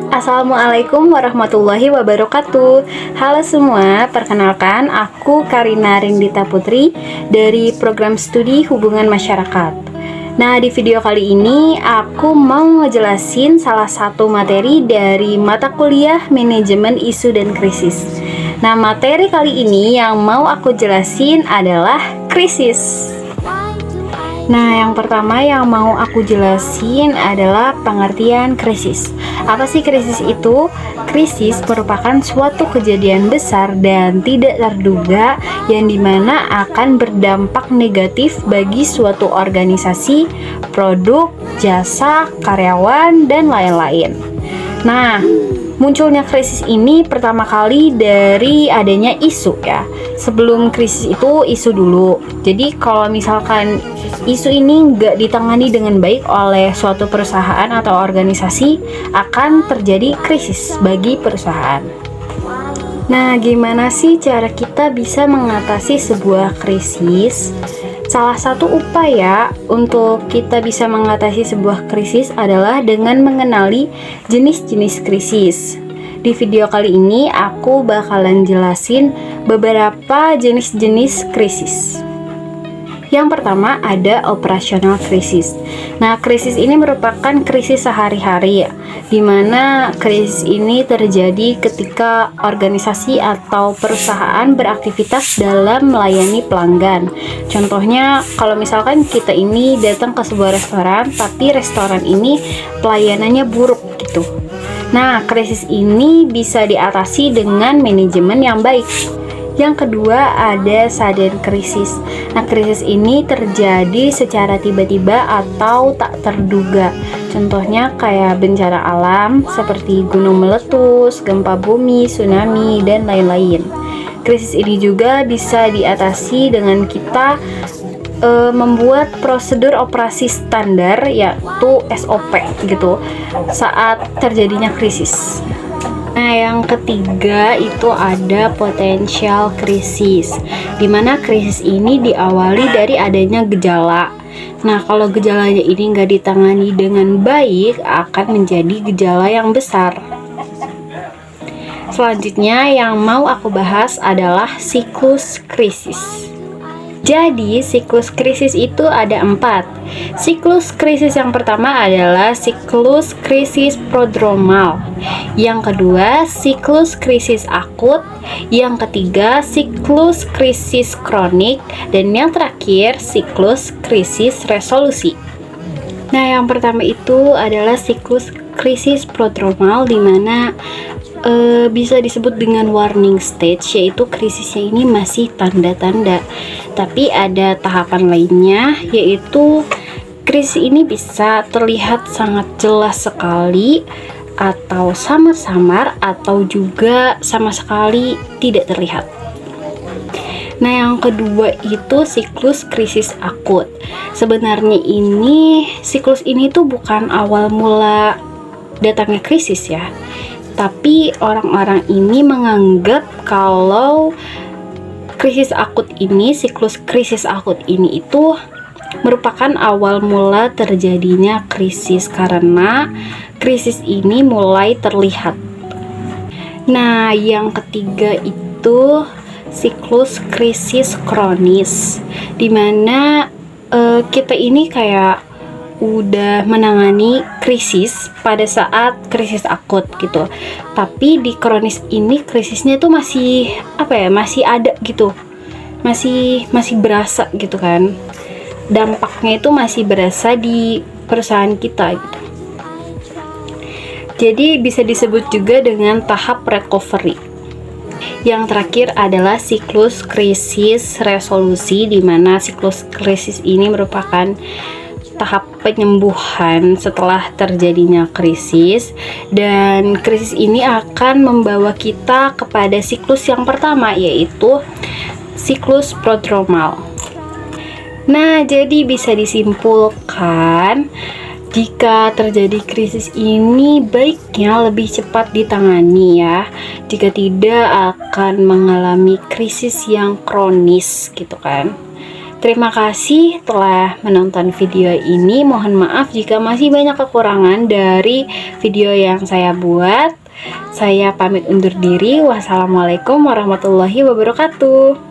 Assalamualaikum warahmatullahi wabarakatuh. Halo semua, perkenalkan aku Karina Rindita Putri dari program studi hubungan masyarakat. Nah, di video kali ini aku mau ngejelasin salah satu materi dari mata kuliah manajemen isu dan krisis. Nah, materi kali ini yang mau aku jelasin adalah krisis. Nah, yang pertama yang mau aku jelasin adalah pengertian krisis. Apa sih krisis itu? Krisis merupakan suatu kejadian besar dan tidak terduga yang dimana akan berdampak negatif bagi suatu organisasi, produk, jasa, karyawan, dan lain-lain. Nah, munculnya krisis ini pertama kali dari adanya isu ya. Sebelum krisis itu isu dulu. Jadi kalau misalkan isu ini nggak ditangani dengan baik oleh suatu perusahaan atau organisasi, akan terjadi krisis bagi perusahaan. Nah, gimana sih cara kita bisa mengatasi sebuah krisis? Salah satu upaya untuk kita bisa mengatasi sebuah krisis adalah dengan mengenali jenis-jenis krisis. Di video kali ini aku bakalan jelasin beberapa jenis-jenis krisis. Yang pertama ada operasional krisis. Nah, krisis ini merupakan krisis sehari-hari ya, dimana krisis ini terjadi ketika organisasi atau perusahaan beraktivitas dalam melayani pelanggan. Contohnya, kalau misalkan kita ini datang ke sebuah restoran, tapi restoran ini pelayanannya buruk gitu. Nah, krisis ini bisa diatasi dengan manajemen yang baik. Yang kedua ada sudden krisis. Nah, krisis ini terjadi secara tiba-tiba atau tak terduga. Contohnya kayak bencana alam seperti gunung meletus, gempa bumi, tsunami, dan lain-lain. Krisis ini juga bisa diatasi dengan kita membuat prosedur operasi standar yaitu SOP gitu saat terjadinya krisis. Nah, yang ketiga itu ada potensial krisis, dimana krisis ini diawali dari adanya gejala. Nah, kalau gejalanya ini nggak ditangani dengan baik, akan menjadi gejala yang besar. Selanjutnya yang mau aku bahas adalah siklus krisis. Jadi, siklus krisis itu ada 4. Siklus krisis yang pertama adalah siklus krisis prodromal. Yang kedua, siklus krisis akut. Yang ketiga, siklus krisis kronik. Dan yang terakhir, siklus krisis resolusi. Nah, yang pertama itu adalah siklus krisis prodromal, di mana bisa disebut dengan warning stage, yaitu krisisnya ini masih tanda-tanda. Tapi ada tahapan lainnya, yaitu krisis ini bisa terlihat sangat jelas sekali, atau samar-samar, atau juga sama sekali tidak terlihat. Nah, yang kedua itu siklus krisis akut. Sebenarnya siklus ini tuh bukan awal mula datangnya krisis ya. Tapi orang-orang ini menganggap kalau siklus krisis akut ini itu merupakan awal mula terjadinya krisis karena krisis ini mulai terlihat. Nah, yang ketiga itu siklus krisis kronis, dimana kita ini kayak udah menangani krisis pada saat krisis akut gitu, tapi di kronis ini krisisnya tuh masih masih ada gitu, masih berasa gitu kan, dampaknya itu masih berasa di perusahaan kita gitu. Jadi bisa disebut juga dengan tahap recovery. Yang terakhir adalah siklus krisis resolusi, di mana siklus krisis ini merupakan tahap penyembuhan setelah terjadinya krisis, dan krisis ini akan membawa kita kepada siklus yang pertama, yaitu siklus prodromal. Nah, jadi bisa disimpulkan jika terjadi krisis ini baiknya lebih cepat ditangani ya, jika tidak akan mengalami krisis yang kronis gitu kan. Terima kasih telah menonton video ini. Mohon maaf jika masih banyak kekurangan dari video yang saya buat. Saya pamit undur diri. Wassalamualaikum warahmatullahi wabarakatuh.